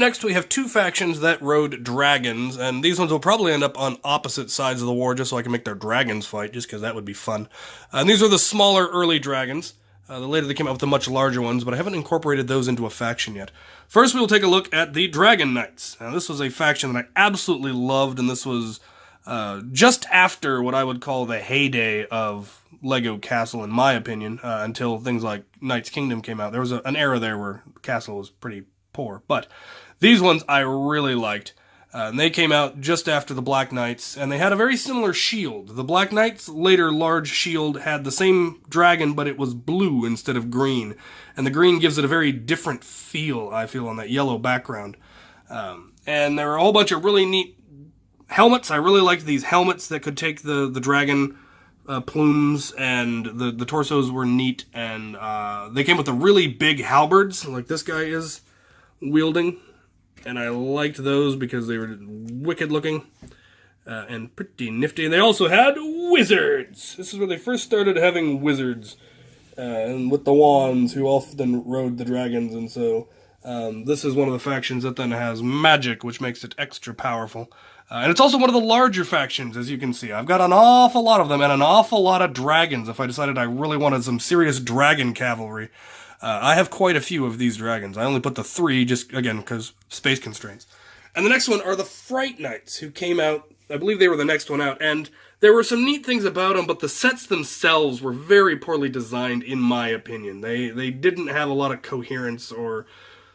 next we have two factions that rode dragons, and these ones will probably end up on opposite sides of the war just so I can make their dragons fight, just because that would be fun. And these are the smaller early dragons. Later they came out with the much larger ones, but I haven't incorporated those into a faction yet. First we will take a look at the Dragon Knights. Now this was a faction that I absolutely loved, and this was just after what I would call the heyday of Lego Castle, in my opinion, until things like Knights Kingdom came out. There was an era there where Castle was pretty poor, but these ones I really liked. And they came out just after the Black Knights, and they had a very similar shield. The Black Knights' later large shield had the same dragon, but it was blue instead of green. And the green gives it a very different feel, I feel, on that yellow background. And there were a whole bunch of really neat helmets. I really liked these helmets that could take the dragon plumes, and the torsos were neat. And they came with the really big halberds, like this guy is wielding. And I liked those because they were wicked looking and pretty nifty. And they also had wizards. This is where they first started having wizards, and with the wands, who often rode the dragons. And so this is one of the factions that then has magic, which makes it extra powerful. And it's also one of the larger factions, as you can see. I've got an awful lot of them and an awful lot of dragons if I decided I really wanted some serious dragon cavalry. I have quite a few of these dragons. I only put the 3, just, again, because space constraints. And the next one are the Fright Knights, who came out, I believe they were the next one out, and there were some neat things about them, but the sets themselves were very poorly designed, in my opinion. They didn't have a lot of coherence or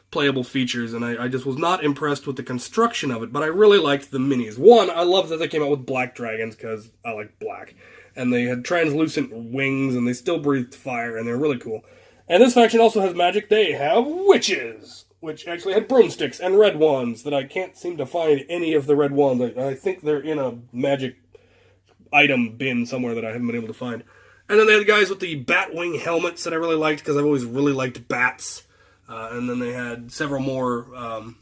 playable features, and I just was not impressed with the construction of it, but I really liked the minis. One, I love that they came out with black dragons, because I like black. And they had translucent wings, and they still breathed fire, and they're really cool. And this faction also has magic. They have witches, which actually had broomsticks and red wands that I can't seem to find any of the red wands. I think they're in a magic item bin somewhere that I haven't been able to find. And then they had guys with the batwing helmets that I really liked because I've always really liked bats. And then they had several more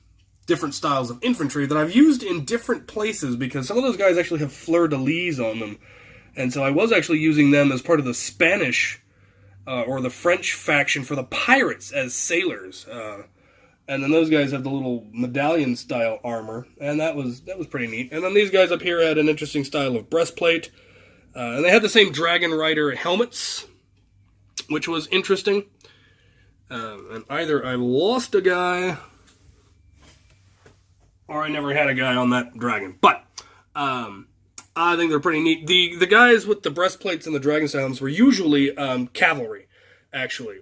different styles of infantry that I've used in different places because some of those guys actually have fleur-de-lis on them. And so I was actually using them as part of the Spanish or the French faction for the pirates as sailors. And then those guys have the little medallion-style armor, and that was pretty neat. And then these guys up here had an interesting style of breastplate. And they had the same Dragon Rider helmets, which was interesting. And either I lost a guy, or I never had a guy on that dragon. But I think they're pretty neat. The guys with the breastplates and the dragon helmets were usually cavalry, actually.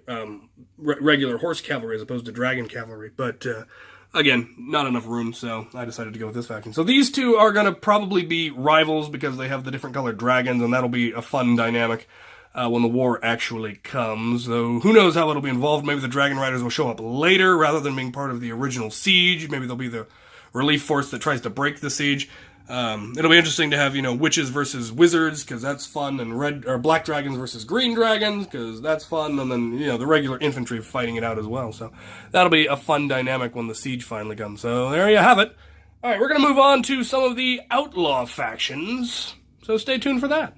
Regular horse cavalry as opposed to dragon cavalry. But, again, not enough room, so I decided to go with this faction. So these two are going to probably be rivals because they have the different colored dragons, and that'll be a fun dynamic when the war actually comes. Though, who knows how it'll be involved. Maybe the Dragon Riders will show up later rather than being part of the original siege. Maybe they'll be the relief force that tries to break the siege. It'll be interesting to have, witches versus wizards, because that's fun, and black dragons versus green dragons, because that's fun, and then, the regular infantry fighting it out as well. So that'll be a fun dynamic when the siege finally comes. So there you have it. All right, we're going to move on to some of the outlaw factions, so stay tuned for that.